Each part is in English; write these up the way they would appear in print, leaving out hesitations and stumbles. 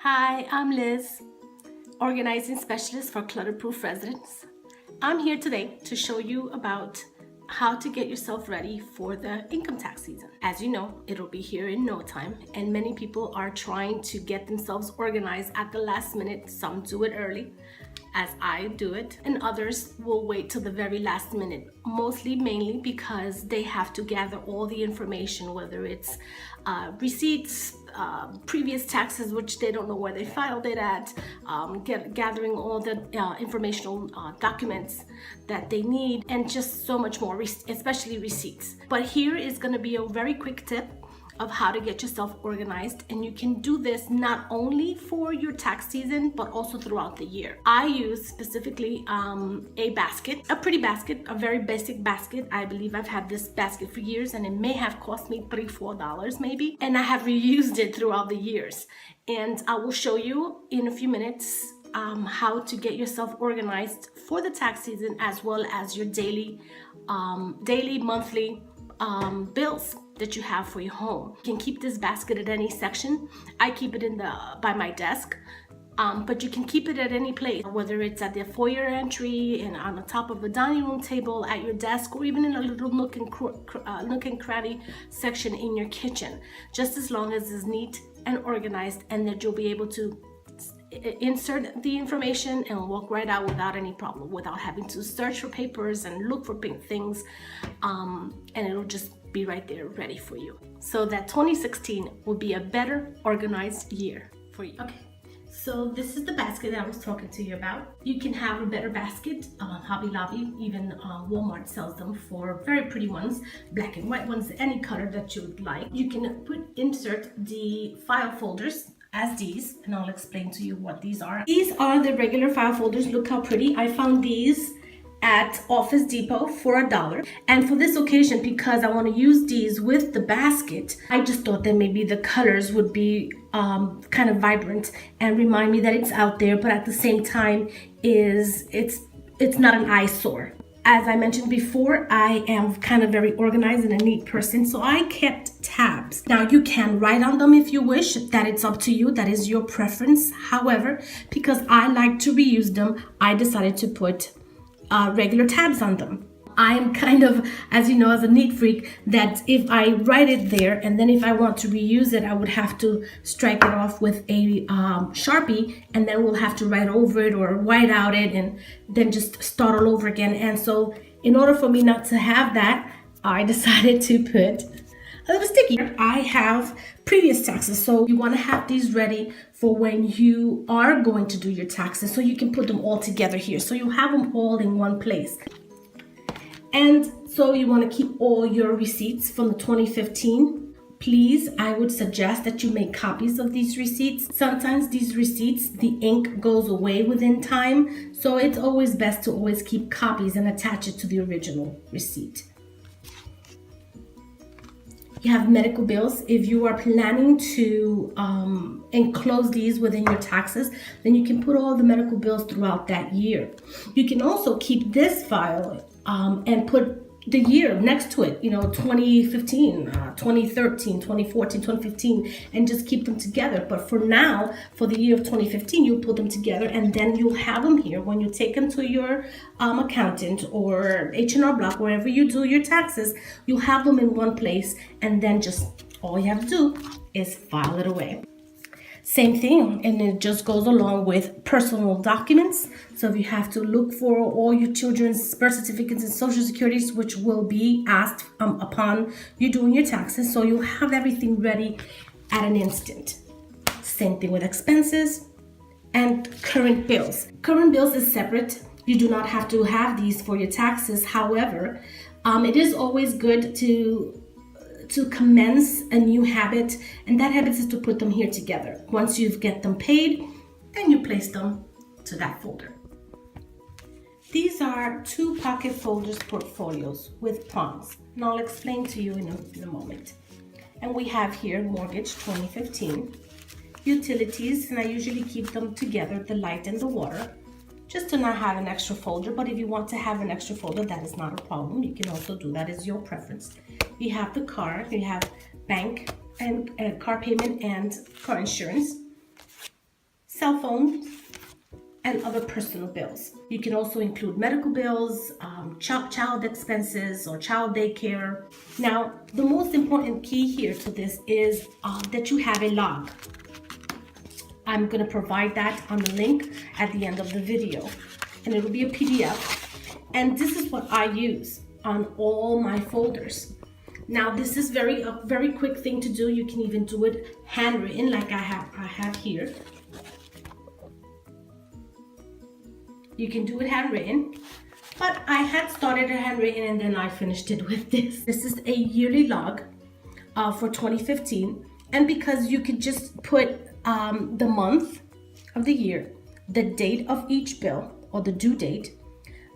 Hi, I'm Liz, organizing specialist for Clutter-Proof Residence. I'm here today to show you about how to get yourself ready for the income tax season. As you know, it'll be here in no time, and many people are trying to get themselves organized at the last minute. Some do it early, as I do it, and others will wait till the very last minute, mainly because they have to gather all the information, whether it's receipts, previous taxes, which they don't know where they filed it at, gathering all the informational documents that they need, and just so much more, especially receipts. But here is going to be a very quick tip of how to get yourself organized, and you can do this not only for your tax season but also throughout the year. I use specifically a basket, a pretty basket, a very basic basket. I believe I've had this basket for years, and it may have cost me $3-4 maybe, and I have reused it throughout the years. And I will show you in a few minutes how to get yourself organized for the tax season, as well as your daily, monthly bills that you have for your home. You can keep this basket at any section. I keep it by my desk, but you can keep it at any place, whether it's at the foyer entry and on the top of a dining room table, at your desk, or even in a little nook and cranny section in your kitchen, just as long as it's neat and organized, and that you'll be able to insert the information and walk right out without any problem, without having to search for papers and look for things, and it'll just be right there ready for you, so that 2016 will be a better organized year for you. Okay, so this is the basket that I was talking to you about. You can have a better basket. Hobby Lobby, even Walmart sells them for very pretty ones, black and white ones, any color that you would like. You can insert the file folders as these, and I'll explain to you what these are. These are the regular file folders. Look how pretty. I found these at Office Depot for $1. And for this occasion, because I want to use these with the basket, I just thought that maybe the colors would be kind of vibrant and remind me that it's out there, but at the same time it's not an eyesore. As I mentioned before, I am kind of very organized and a neat person, so I kept tabs. Now, you can write on them if you wish. That it's up to you. That is your preference. However, because I like to reuse them, I decided to put regular tabs on them. I'm kind of, as you know, as a neat freak, that if I write it there and then if I want to reuse it, I would have to strike it off with a Sharpie, and then we'll have to write over it or white out it and then just start all over again. And so in order for me not to have that, I decided to put a little sticky. I have previous taxes, so you want to have these ready for when you are going to do your taxes, so you can put them all together here, so you have them all in one place. And so you want to keep all your receipts from the 2015. Please, I would suggest that you make copies of these receipts. Sometimes these receipts, the ink goes away within time, so it's always best to always keep copies and attach it to the original receipt. You have medical bills. If you are planning to enclose these within your taxes, then you can put all the medical bills throughout that year. You can also keep this file and put the year next to it, 2015, 2013, 2014, 2015, and just keep them together. But for now, for the year of 2015, you'll put them together, and then you'll have them here when you take them to your accountant or H&R Block, wherever you do your taxes. You'll have them in one place, and then just all you have to do is file it away. Same thing, and it just goes along with personal documents. So if you have to look for all your children's birth certificates and social securities, which will be asked upon you doing your taxes, so you'll have everything ready at an instant. Same thing with expenses and current bills. Current bills is separate. You do not have to have these for your taxes. However, it is always good to commence a new habit, and that habit is to put them here together. Once you get them paid, then you place them to that folder. These are 2 pocket folders portfolios with prongs, and I'll explain to you in a moment. And we have here mortgage 2015, utilities, and I usually keep them together, the light and the water, just to not have an extra folder. But if you want to have an extra folder, that is not a problem. You can also do that, as your preference. You have the car, you have bank and car payment and car insurance. cell phones, and other personal bills. You can also include medical bills, child expenses, or child daycare. Now, the most important key here to this is that you have a log. I'm going to provide that on the link at the end of the video, and it'll be a PDF. And this is what I use on all my folders. Now, this is a very quick thing to do. You can even do it handwritten, like I have here. You can do it handwritten, but I had started it handwritten and then I finished it with this. This is a yearly log for 2015, and because you could just put the month of the year, the date of each bill or the due date,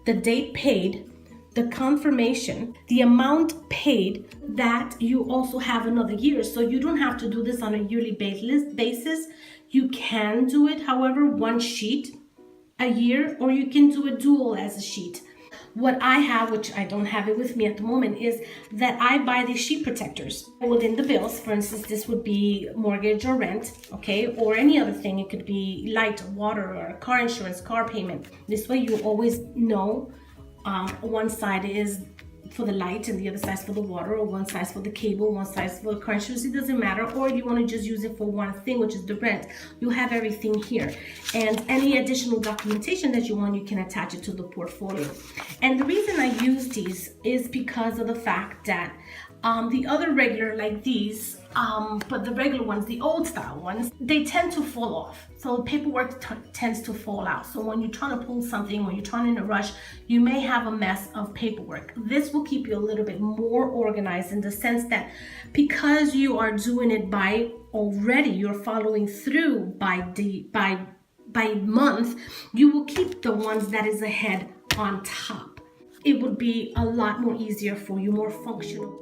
the date paid, the confirmation, the amount paid, that you also have another year. So you don't have to do this on a yearly basis. You can do it, however, one sheet a year, or you can do a dual as a sheet. What I have, which I don't have it with me at the moment, is that I buy these sheet protectors within the bills. For instance, this would be mortgage or rent, okay, or any other thing. It could be light, water, or car insurance, car payment. This way you always know one side is for the light and the other side's for the water, or one side's for the cable, one side's for the car insurance. It doesn't matter. Or if you want to just use it for one thing, which is the rent, you have everything here. And any additional documentation that you want, you can attach it to the portfolio. And the reason I use these is because of the fact that the other regular like these, but the regular ones, the old style ones, they tend to fall off. So paperwork tends to fall out. So when you're trying to pull something, when you're trying in a rush, you may have a mess of paperwork. This will keep you a little bit more organized in the sense that because you are doing it by already, you're following through by month, you will keep the ones that is ahead on top. It would be a lot more easier for you, more functional.